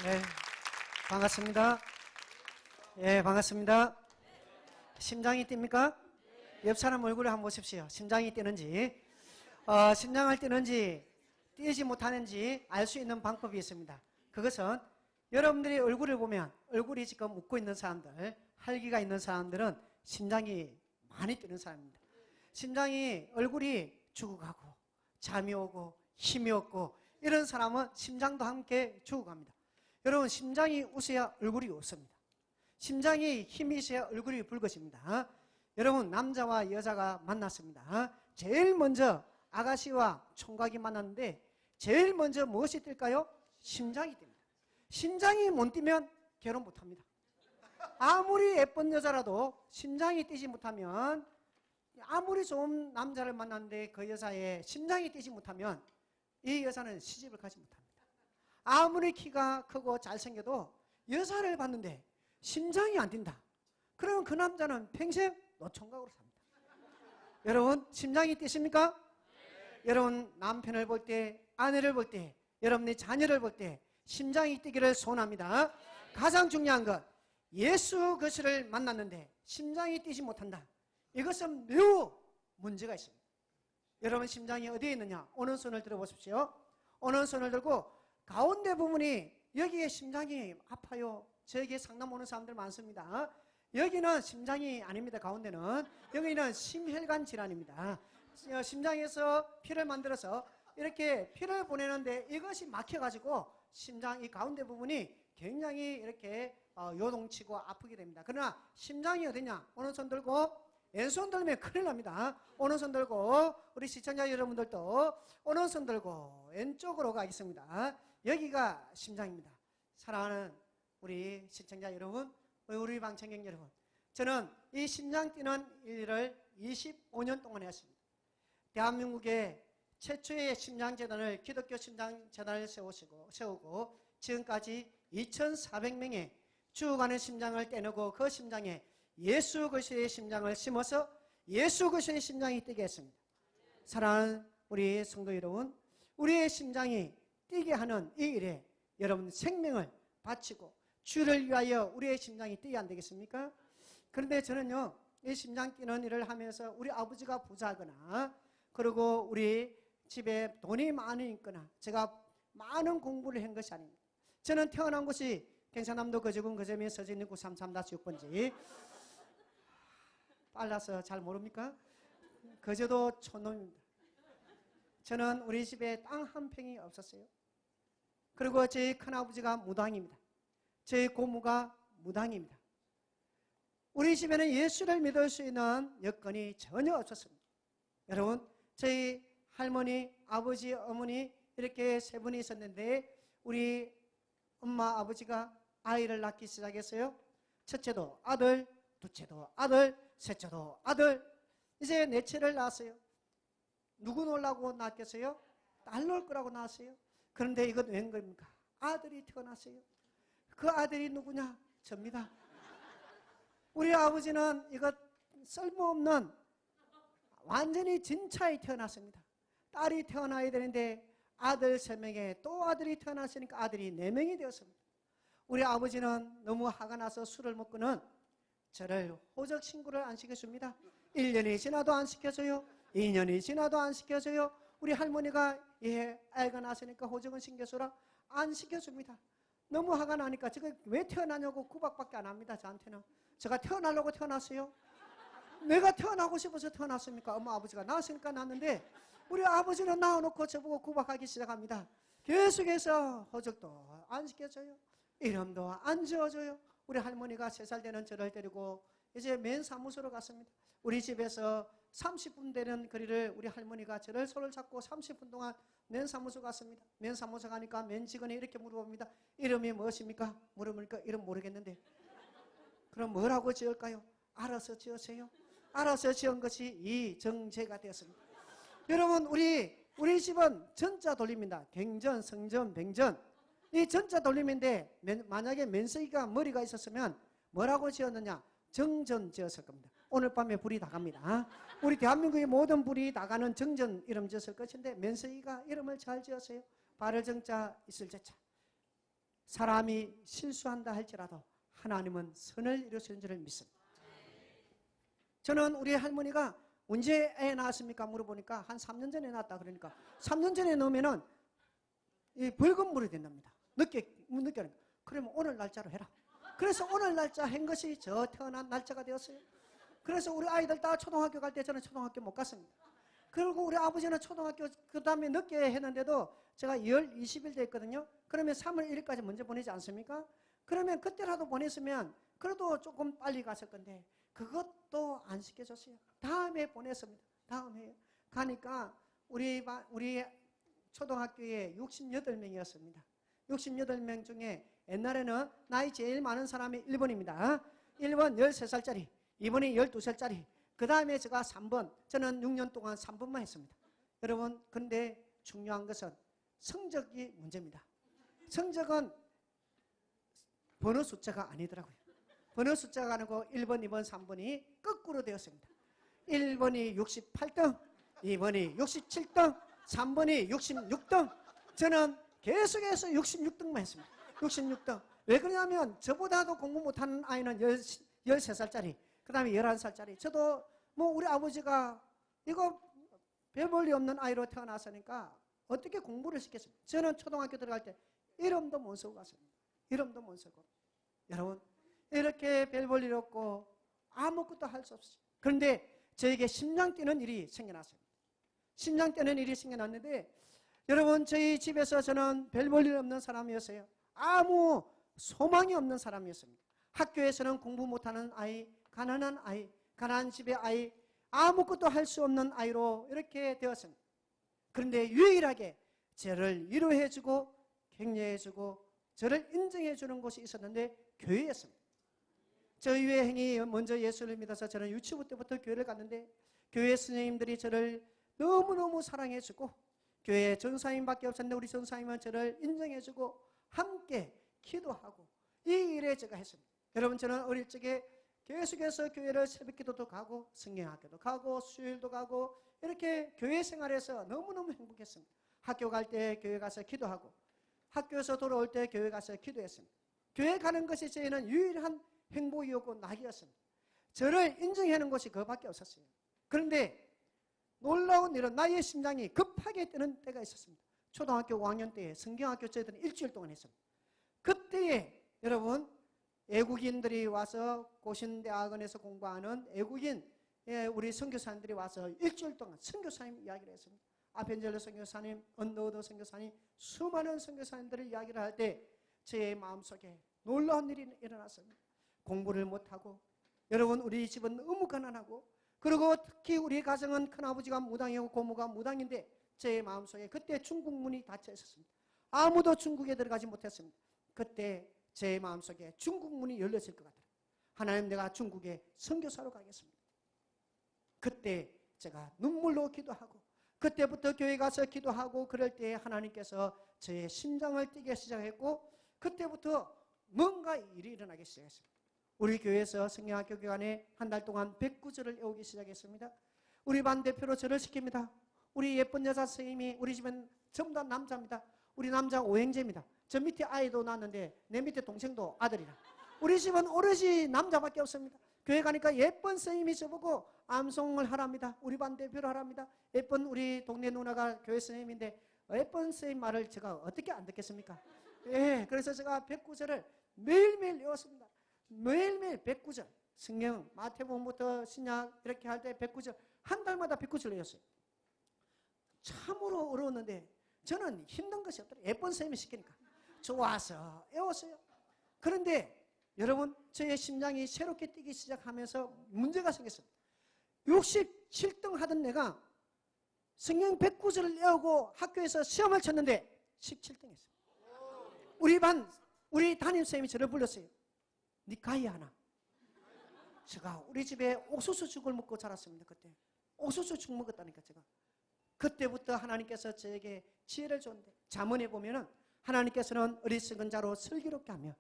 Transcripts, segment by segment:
네, 반갑습니다. 예, 반갑습니다. 심장이 뜁니까? 옆 사람 얼굴을 한번 보십시오. 심장이 뛰는지, 심장을 뛰는지, 뛰지 못하는지 알 수 있는 방법이 있습니다. 그것은 여러분들이 얼굴을 보면 얼굴이 지금 웃고 있는 사람들, 활기가 있는 사람들은 심장이 많이 뛰는 사람입니다. 심장이, 얼굴이 죽어가고 잠이 오고 힘이 없고 이런 사람은 심장도 함께 죽어갑니다. 여러분, 심장이 웃어야 얼굴이 웃습니다. 심장이 힘이 있어야 얼굴이 붉어집니다. 여러분, 남자와 여자가 만났습니다. 제일 먼저 아가씨와 총각이 만났는데 제일 먼저 무엇이 뛸까요? 심장이 뜁니다. 심장이 못 뛰면 결혼 못합니다. 아무리 예쁜 여자라도 심장이 뛰지 못하면, 아무리 좋은 남자를 만났는데 그 여자의 심장이 뛰지 못하면 이 여자는 시집을 가지 못합니다. 아무리 키가 크고 잘생겨도 여자를 봤는데 심장이 안 뛴다. 그러면 그 남자는 평생 노총각으로 삽니다. 여러분, 심장이 뛰십니까? 네. 여러분, 남편을 볼 때, 아내를 볼 때, 여러분의 자녀를 볼 때 심장이 뛰기를 소원합니다. 네. 가장 중요한 것, 예수 그리스도를 만났는데 심장이 뛰지 못한다. 이것은 매우 문제가 있습니다. 여러분, 심장이 어디에 있느냐? 어느 손을 들어보십시오. 어느 손을 들고 가운데 부분이, 여기에 심장이 아파요. 저에게 상담 오는 사람들 많습니다. 여기는 심장이 아닙니다. 가운데는. 여기는 심혈관 질환입니다. 심장에서 피를 만들어서 이렇게 피를 보내는데 이것이 막혀가지고 심장 이 가운데 부분이 굉장히 이렇게 요동치고 아프게 됩니다. 그러나 심장이 어디냐? 어느 손 들고, 왼손 들면 큰일 납니다. 어느 손 들고, 우리 시청자 여러분들도 어느 손 들고 왼쪽으로 가겠습니다. 여기가 심장입니다. 사랑하는 우리 시청자 여러분, 우리 방청객 여러분, 저는 이 심장 뛰는 일을 25년 동안 했습니다. 대한민국의 최초의 심장재단을, 기독교 심장재단을 세우고 지금까지 2,400명의 죽어가는 심장을 떼내고 그 심장에 예수 그리스도의 심장을 심어서 예수 그리스도의 심장이 뛰게 했습니다. 사랑하는 우리 성도 여러분, 우리의 심장이 뛰게 하는 이 일에 여러분 생명을 바치고 주를 위하여 우리의 심장이 뛰어야 안 되겠습니까? 그런데 저는요, 이 심장 뛰는 일을 하면서 우리 아버지가 부자거나, 그리고 우리 집에 돈이 많으니까 제가 많은 공부를 한 것이 아닙니다. 저는 태어난 곳이 경상남도 거제군 거제면 서진리 933-6번지. 빨라서 잘 모릅니까? 거제도 촌놈입니다. 저는 우리 집에 땅 한 평이 없었어요. 그리고 저희 큰아버지가 무당입니다. 저희 고모가 무당입니다. 우리 집에는 예수를 믿을 수 있는 여건이 전혀 없었습니다. 여러분, 저희 할머니, 아버지, 어머니 이렇게 세 분이 있었는데 우리 엄마, 아버지가 아이를 낳기 시작했어요. 첫째도 아들, 둘째도 아들, 셋째도 아들. 이제 넷째를 낳았어요. 누구 놓으려고 낳았겠어요? 딸 놓을 거라고 낳았어요. 그런데 이건 웬 겁니까? 아들이 태어났어요. 그 아들이 누구냐? 접니다. 우리 아버지는 이것 쓸모없는 완전히 진차에 태어났습니다. 딸이 태어나야 되는데 아들 3명에 또 아들이 태어났으니까 아들이 4명이 되었습니다. 우리 아버지는 너무 화가 나서 술을 먹고는 저를 호적 신고를 안 시켜줍니다. 1년이 지나도 안 시켜줘요. 2년이 지나도 안 시켜줘요. 우리 할머니가 애가 났으니까 호적은 신겨주라. 안 시켜줍니다. 너무 화가 나니까 제가 왜 태어나냐고 구박밖에 안 합니다. 저한테는. 제가 태어나려고 태어났어요. 내가 태어나고 싶어서 태어났습니까? 엄마 아버지가 낳았으니까 낳았는데 우리 아버지는 낳아놓고 저보고 구박하기 시작합니다. 계속해서 호적도 안 시켜줘요. 이름도 안 지어줘요. 우리 할머니가 3살 되는 저를 데리고 이제 맨 사무소로 갔습니다. 우리 집에서 30분 되는 거리를 우리 할머니가 저를 손을 잡고 30분 동안 맨 사무소 갔습니다. 맨 사무소 가니까 맨 직원이 이렇게 물어봅니다. 이름이 무엇입니까? 물어보니까 이름 모르겠는데. 그럼 뭐라고 지을까요? 알아서 지으세요. 알아서 지은 것이 이정재가 되었습니다. 여러분, 우리 집은 전자 돌립니다. 경전, 성전, 병전. 이 전자 돌림인데 만약에 면석이가 머리가 있었으면 뭐라고 지었느냐? 정전 지었을 겁니다. 오늘 밤에 불이 다 갑니다. 우리 대한민국의 모든 불이 다 가는 정전 이름 지었을 것인데 면석이가 이름을 잘 지었어요. 발을 정자 있을 제자. 사람이 실수한다 할지라도 하나님은 선을 이루시는 줄을 믿습니다. 저는 우리 할머니가 언제 애 낳았습니까? 물어보니까 한 3년 전에 낳았다 그러니까 3년 전에 넣으면은 이 벌금물이 된답니다. 늦게 하니까. 그러면 오늘 날짜로 해라. 그래서 오늘 날짜 한 것이 저 태어난 날짜가 되었어요. 그래서 우리 아이들 다 초등학교 갈 때 저는 초등학교 못 갔습니다. 그리고 우리 아버지는 초등학교 그 다음에 늦게 했는데도 제가 열 20일 됐거든요. 그러면 3월 1일까지 먼저 보내지 않습니까? 그러면 그때라도 보냈으면 그래도 조금 빨리 갔을 건데 그것도 안 시켜줬어요. 다음에 보냈습니다. 다음에 가니까 우리 초등학교에 68명이었습니다. 68명 중에 옛날에는 나이 제일 많은 사람이 1번입니다. 1번 13살짜리, 2번이 12살짜리, 그 다음에 제가 3번, 저는 6년 동안 3번만 했습니다. 여러분, 근데 중요한 것은 성적이 문제입니다. 성적은 번호 숫자가 아니더라고요. 번호 숫자가 아니고 1번, 2번, 3번이 거꾸로 되었습니다. 1번이 68등, 2번이 67등, 3번이 66등, 저는 계속해서 66등만 했습니다. 66등. 왜 그러냐면 저보다도 공부 못하는 아이는 13살짜리, 그 다음에 11살짜리. 저도 뭐 우리 아버지가 이거 별 볼일 없는 아이로 태어났으니까 어떻게 공부를 시켰습니까? 저는 초등학교 들어갈 때 이름도 못 쓰고 갔습니다. 이름도 못 쓰고. 여러분, 이렇게 별 볼일 없고 아무것도 할 수 없어요. 그런데 저에게 심장 뛰는 일이 생겨났습니다. 심장 뛰는 일이 생겨났는데 여러분, 저희 집에서 저는 별 볼일 없는 사람이었어요. 아무 소망이 없는 사람이었습니다. 학교에서는 공부 못하는 아이, 가난한 아이, 가난한 집의 아이, 아무것도 할 수 없는 아이로 이렇게 되었습니다. 그런데 유일하게 저를 위로해주고 격려해주고 저를 인정해주는 곳이 있었는데 교회였습니다. 저희 유행이 먼저 예수를 믿어서 저는 유치부 때부터 교회를 갔는데 교회 선생님들이 저를 너무너무 사랑해주고 교회에 전사님밖에 없었는데 우리 전사님은 저를 인정해주고 함께 기도하고 이 일에 제가 했습니다. 여러분, 저는 어릴 적에 계속해서 교회를 새벽기도도 가고 성경학교도 가고 수요일도 가고 이렇게 교회 생활에서 너무너무 행복했습니다. 학교 갈 때 교회 가서 기도하고 학교에서 돌아올 때 교회 가서 기도했습니다. 교회 가는 것이 저희는 유일한 행복이었고 낙이었습니다. 저를 인정하는 것이 그것밖에 없었어요. 그런데 놀라운 일은 나의 심장이 급하게 뛰는 때가 있었습니다. 초등학교 5학년 때에 성경학교 저희들은 일주일 동안 했습니다. 그때에 여러분, 외국인들이 와서 고신대학원에서 공부하는 외국인 우리 선교사님들이 와서 일주일 동안 선교사님 이야기를 했습니다. 아펜젤러 선교사님, 언더우드 선교사님, 수많은 선교사님들을 이야기를 할 때 제 마음속에 놀라운 일이 일어났습니다. 공부를 못하고 여러분, 우리 집은 너무 가난하고 그리고 특히 우리 가정은 큰아버지가 무당이고 고모가 무당인데 제 마음속에 그때 중국 문이 닫혀 있었습니다. 아무도 중국에 들어가지 못했습니다. 그때 제 마음속에 중국 문이 열렸을 것 같아요. 하나님, 내가 중국에 선교사로 가겠습니다. 그때 제가 눈물로 기도하고 그때부터 교회 가서 기도하고 그럴 때 하나님께서 저의 심장을 뛰게 시작했고 그때부터 뭔가 일이 일어나기 시작했습니다. 우리 교회에서 성경학교 기간에 한 달 동안 109절을 외우기 시작했습니다. 우리 반 대표로 절을 시킵니다. 우리 예쁜 여자 선생님이 우리 집은 전부 다 남자입니다. 우리 남자 오행제입니다. 저 밑에 아이도 낳았는데 내 밑에 동생도 아들이라. 우리 집은 오롯이 남자밖에 없습니다. 교회 가니까 예쁜 선생님이 저보고 암송을 하랍니다. 우리 반 대표를 하랍니다. 예쁜 우리 동네 누나가 교회 선생님인데 예쁜 선생님 말을 제가 어떻게 안 듣겠습니까? 예, 그래서 제가 109절을 매일매일 외웠습니다. 매일매일 109절. 성경 마태복음부터 신약 이렇게 할 때 109절. 한 달마다 109절 외웠어요. 참으로 어려웠는데 저는 힘든 것이 없더라고요. 예쁜 선생님이 시키니까. 좋아서 외웠어요. 그런데 여러분, 저의 심장이 새롭게 뛰기 시작하면서 문제가 생겼습니다. 67등 하던 내가 성경 109절을 외우고 학교에서 시험을 쳤는데 17등 했어요. 우리 담임선생님이 저를 불렀어요. 니까이 하나. 제가 우리 집에 옥수수죽을 먹고 자랐습니다. 그때 옥수수죽 먹었다니까. 제가 그때부터 하나님께서 저에게 지혜를 줬는데 잠언에 보면은 하나님께서는 어리석은 자로 슬기롭게 하며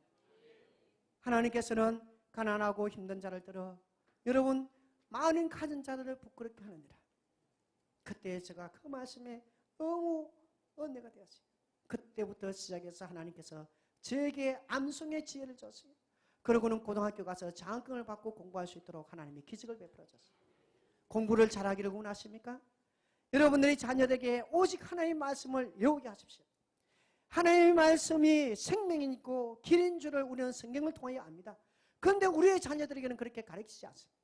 하나님께서는 가난하고 힘든 자를 들어 여러분 많은 가진 자들을 부끄럽게 하느니라. 그때 제가 그 말씀에 너무 은혜가 되었어요. 그때부터 시작해서 하나님께서 저에게 암송의 지혜를 줬어요. 그러고는 고등학교 가서 장학금을 받고 공부할 수 있도록 하나님이 기적을 베풀어 줬어요. 공부를 잘하기를 원하십니까? 여러분들이 자녀들에게 오직 하나님의 말씀을 외우게 하십시오. 하나님의 말씀이 생명이 있고 길인 줄을 우리는 성경을 통하여 압니다. 그런데 우리의 자녀들에게는 그렇게 가르치지 않습니다.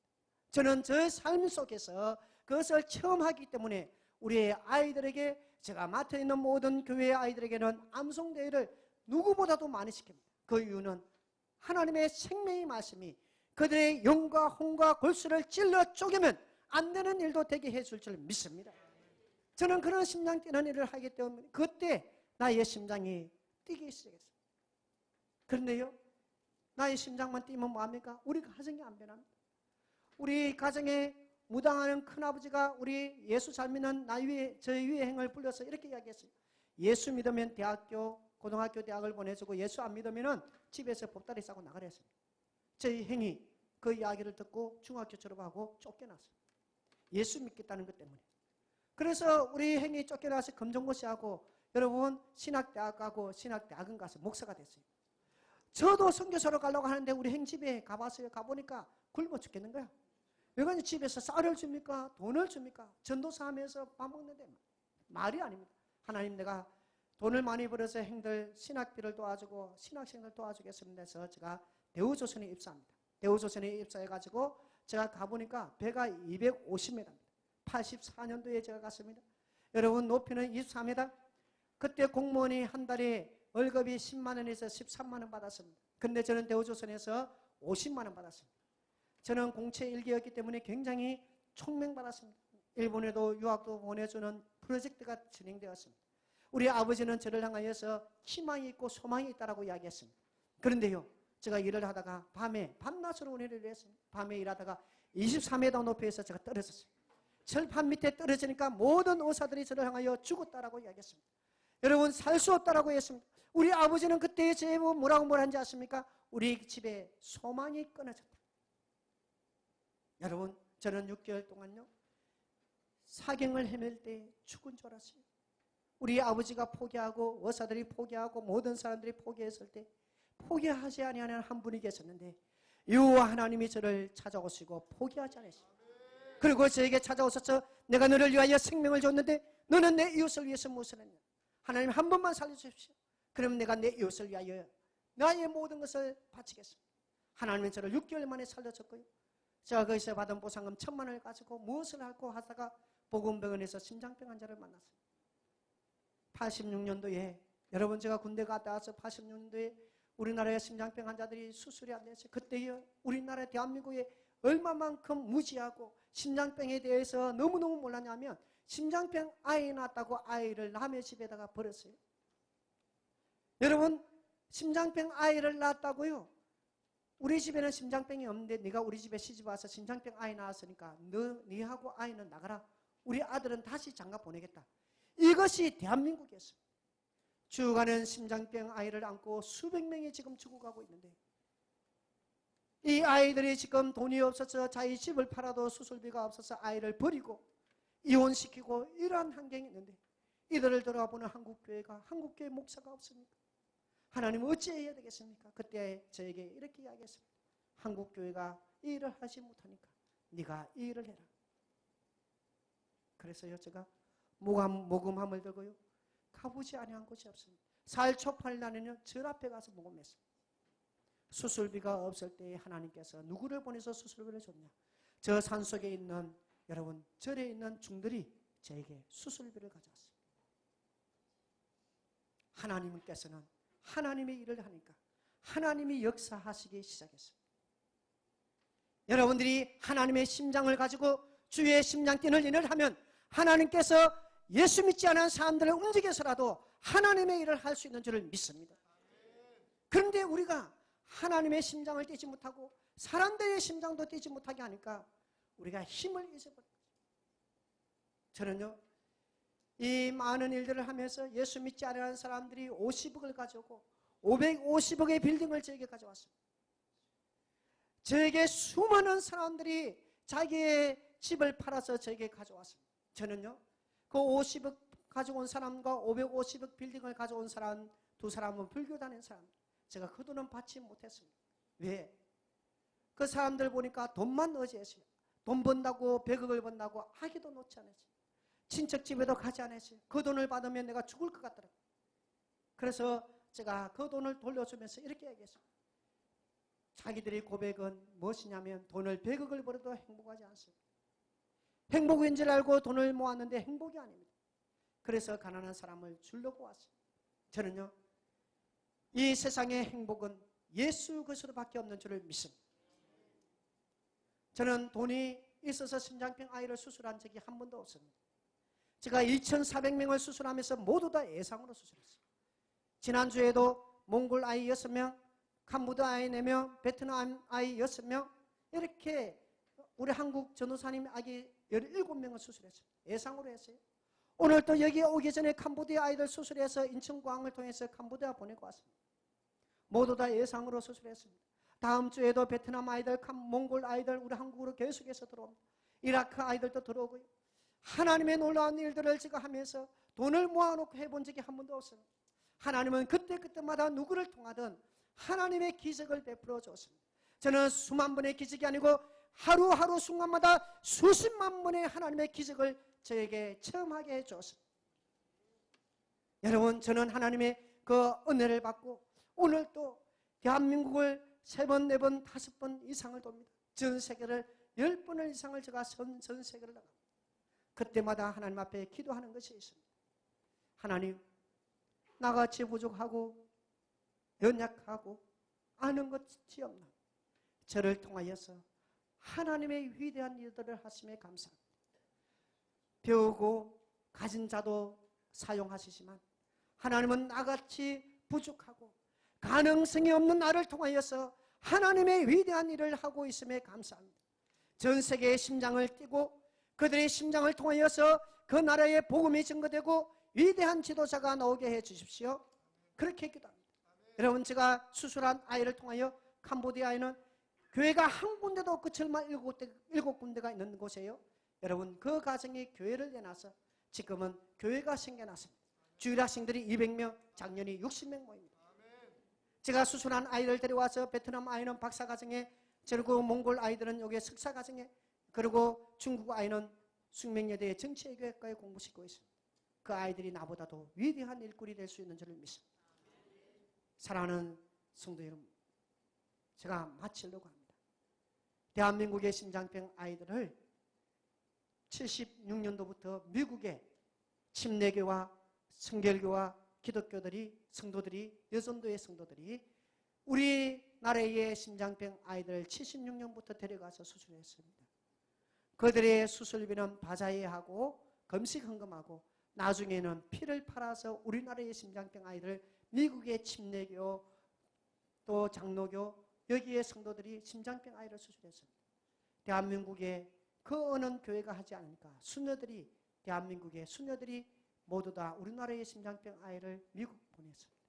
저는 저 삶 속에서 그것을 체험하기 때문에 우리의 아이들에게, 제가 맡아있는 모든 교회의 아이들에게는 암송대회를 누구보다도 많이 시킵니다. 그 이유는 하나님의 생명의 말씀이 그들의 영과 혼과 골수를 찔러 쪼개면 안 되는 일도 되게 해줄 줄 믿습니다. 저는 그런 심장 뛰는 일을 하기 때문에 그때 나의 심장이 뛰기 시작했어요. 그런데요, 나의 심장만 뛰면 뭐합니까? 우리 가정이 안 변합니다. 우리 가정에 무당하는 큰아버지가 우리 예수 잘 믿는 저희 위의 행을 불러서 이렇게 이야기했어요. 예수 믿으면 대학교, 고등학교, 대학을 보내주고 예수 안 믿으면 집에서 보따리 싸고 나가라 했습니다. 저희 행이 그 이야기를 듣고 중학교 졸업하고 쫓겨났어요. 예수 믿겠다는 것 때문에. 그래서 우리 행이 쫓겨나서 검정고시하고 여러분 신학대학 가고 신학대학원 가서 목사가 됐어요. 저도 선교사로 가려고 하는데 우리 행 집에 가봤어요. 가보니까 굶어 죽겠는 거야. 왜 그러냐, 집에서 쌀을 줍니까? 돈을 줍니까? 전도사 하면서 밥 먹는데 말이 아닙니다. 하나님, 내가 돈을 많이 벌어서 행들 신학비를 도와주고 신학생들 도와주겠습니다 해서 제가 대우조선에 입사합니다. 대우조선에 입사해가지고 제가 가보니까 배가 250m입니다. 84년도에 제가 갔습니다. 여러분 높이는 24m. 그때 공무원이 한 달에 월급이 10만 원에서 13만 원 받았습니다. 근데 저는 대우조선에서 50만 원 받았습니다. 저는 공채 일기였기 때문에 굉장히 총명받았습니다. 일본에도 유학도 보내주는 프로젝트가 진행되었습니다. 우리 아버지는 저를 향하여서 희망이 있고 소망이 있다고 이야기했습니다. 그런데요, 제가 일을 하다가 밤낮으로 일을 했습니다. 밤에 일하다가 23m 높이에서 제가 떨어졌어요. 철판 밑에 떨어지니까 모든 의사들이 저를 향하여 죽었다라고 이야기했습니다. 여러분, 살 수 없다라고 했습니다. 우리 아버지는 그때 제 뭐라고 하는지 아십니까? 우리 집에 소망이 끊어졌다. 여러분, 저는 6개월 동안요 사경을 헤맬 때 죽은 줄 알았어요. 우리 아버지가 포기하고 의사들이 포기하고 모든 사람들이 포기했을 때 포기하지 아니하는 한 분이 계셨는데 여호와 하나님이 저를 찾아오시고 포기하지 않으십니다. 그리고 저에게 찾아오셔서 내가 너를 위하여 생명을 줬는데 너는 내 이웃을 위해서 무엇을 했냐? 하나님 한 번만 살려주십시오. 그럼 내가 내 이웃을 위하여 나의 모든 것을 바치겠습니다. 하나님은 저를 6개월 만에 살려줬고요. 제가 거기서 받은 보상금 1,000만 원을 가지고 무엇을 하고 하다가 보건병원에서 심장병 환자를 만났어요. 86년도에 여러분, 제가 군대 갔다 와서 86년도에 우리나라의 심장병 환자들이 수술이 안 됐어요. 그때요, 우리나라 대한민국에 얼마만큼 무지하고 심장병에 대해서 너무너무 몰랐냐면 심장병 아이 낳았다고 아이를 남의 집에다가 버렸어요. 여러분, 심장병 아이를 낳았다고요? 우리 집에는 심장병이 없는데 네가 우리 집에 시집 와서 심장병 아이 낳았으니까 너하고 아이는 나가라. 우리 아들은 다시 장가 보내겠다. 이것이 대한민국이었습니다. 죽어가는 심장병 아이를 안고 수백 명이 지금 죽어가고 있는데 이 아이들이 지금 돈이 없어서 자기 집을 팔아도 수술비가 없어서 아이를 버리고 이혼시키고 이러한 환경이 있는데 이들을 돌아보는 한국교회가, 한국교회 목사가 없습니까? 하나님 어찌해야 되겠습니까? 그때 저에게 이렇게 이야기했습니다. 한국교회가 이 일을 하지 못하니까 네가 이 일을 해라. 그래서요, 제가 모금함을 들고요 가보지 아니한 곳이 없습니다. 살초팔나는요 절 앞에 가서 모금했습니다. 수술비가 없을 때 하나님께서 누구를 보내서 수술비를 줬냐? 저 산속에 있는 여러분, 절에 있는 중들이 저에게 수술비를 가져왔습니다. 하나님께서는 하나님의 일을 하니까 하나님이 역사하시기 시작했습니다. 여러분들이 하나님의 심장을 가지고 주의 심장 뛰는 일을 하면 하나님께서 예수 믿지 않은 사람들을 움직여서라도 하나님의 일을 할 수 있는 줄을 믿습니다. 그런데 우리가 하나님의 심장을 뛰지 못하고 사람들의 심장도 뛰지 못하게 하니까 우리가 힘을 잊어버립니다. 저는요, 이 많은 일들을 하면서 예수 믿지 않는 사람들이 50억을 가져오고 550억의 빌딩을 저에게 가져왔습니다. 저에게 수많은 사람들이 자기의 집을 팔아서 저에게 가져왔습니다. 저는요, 그 50억 가져온 사람과 550억 빌딩을 가져온 사람 두 사람은 불교 다닌 사람. 제가 그 돈은 받지 못했습니다. 왜? 그 사람들 보니까 돈만 의지했어요. 돈 번다고 100억을 번다고 아기도 놓지 않았어요. 친척 집에도 가지 않았어요. 그 돈을 받으면 내가 죽을 것 같더라고요. 그래서 제가 그 돈을 돌려주면서 이렇게 얘기했어요. 자기들의 고백은 무엇이냐면 돈을 100억을 벌어도 행복하지 않습니다. 행복인 줄 알고 돈을 모았는데 행복이 아닙니다. 그래서 가난한 사람을 주려고 왔어요. 저는요, 이 세상의 행복은 예수 그리스도밖에 없는 줄을 믿습니다. 저는 돈이 있어서 심장병 아이를 수술한 적이 한 번도 없습니다. 제가 2,400명을 수술하면서 모두 다 예상으로 수술했어요. 지난주에도 몽골 아이 6명, 캄보디아 아이 4명, 베트남 아이 6명, 이렇게 우리 한국 전도사님 아기 17명을 수술했어요. 예상으로 했어요. 오늘 또 여기 오기 전에 캄보디아 아이들 수술해서 인천공항을 통해서 캄보디아 보내고 왔습니다. 모두 다 예상으로 수술했습니다. 다음 주에도 베트남 아이들, 몽골 아이들 우리 한국으로 계속해서 들어옵니다. 이라크 아이들도 들어오고요. 하나님의 놀라운 일들을 제가 하면서 돈을 모아놓고 해본 적이 한 번도 없습니다. 하나님은 그때그때마다 누구를 통하든 하나님의 기적을 베풀어 줬습니다. 저는 수만 번의 기적이 아니고 하루하루 순간마다 수십만 번의 하나님의 기적을 저에게 체험하게 해줬습니다. 여러분, 저는 하나님의 그 은혜를 받고 오늘 또 대한민국을 3번, 4번, 5번 이상을 돕니다. 전 세계를 10번을 이상을 제가 전 세계를 나갑니다. 그때마다 하나님 앞에 기도하는 것이 있습니다. 하나님, 나같이 부족하고 연약하고 아는 것이 없나 저를 통하여서 하나님의 위대한 일들을 하심에 감사합니다. 배우고 가진 자도 사용하시지만 하나님은 나같이 부족하고 가능성이 없는 나를 통하여서 하나님의 위대한 일을 하고 있음에 감사합니다. 전 세계의 심장을 띄고 그들의 심장을 통하여서 그 나라의 복음이 증거되고 위대한 지도자가 나오게 해 주십시오. 그렇게 기도합니다. 여러분, 제가 수술한 아이를 통하여 캄보디아에는 교회가 한 군데도 없고 정말 7군데가 있는 곳이에요. 여러분, 그 가정이 교회를 내놔서 지금은 교회가 생겨났습니다. 주일 학생들이 200명, 작년이 60명 모입니다. 제가 수술한 아이를 데려와서 베트남 아이는 박사과정에, 그리고 몽골 아이들은 여기 석사과정에, 그리고 중국 아이는 숙명여대의 정치외교학과에 공부시키고 있습니다. 그 아이들이 나보다도 위대한 일꾼이 될 수 있는 줄을 믿습니다. 사랑하는 성도 여러분, 제가 마치려고 합니다. 대한민국의 심장병 아이들을 76년도부터 미국의 침례교와 성결교와 기독교들이, 성도들이, 여전도의 성도들이 우리나라의 심장병 아이들을 76년부터 데려가서 수술했습니다. 그들의 수술비는 바자회하고 금식 헌금하고 나중에는 피를 팔아서 우리나라의 심장병 아이들, 미국의 침례교 또 장로교 여기에 성도들이 심장병 아이를 수술했습니다. 대한민국의 그 어느 교회가 하지 않으니까 수녀들이, 대한민국의 수녀들이 모두 다 우리나라의 심장병 아이를 미국 보냈습니다.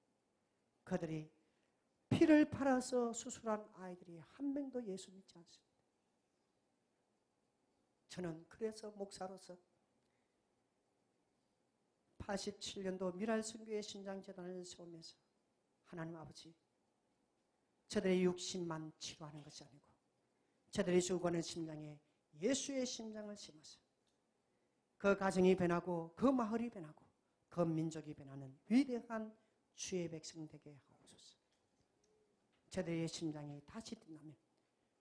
그들이 피를 팔아서 수술한 아이들이 한 명도 예수 믿지 않습니다. 저는 그래서 목사로서 87년도 미랄선교회 신장재단을 세우면서 하나님 아버지, 저들의 육신만 치료하는 것이 아니고 저들이 죽어가는 심장에 예수의 심장을 심어서 그 가정이 변하고 그 마을이 변하고 그 민족이 변하는 위대한 주의 백성 되게 하옵소서. 저들의 심장이 다시 뛴다면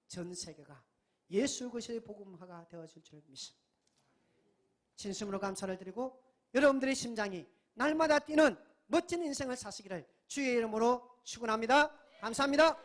전 세계가 예수 그리스도의 복음화가 되어질 줄 믿습니다. 진심으로 감사를 드리고 여러분들의 심장이 날마다 뛰는 멋진 인생을 사시기를 주의 이름으로 축원합니다. 감사합니다.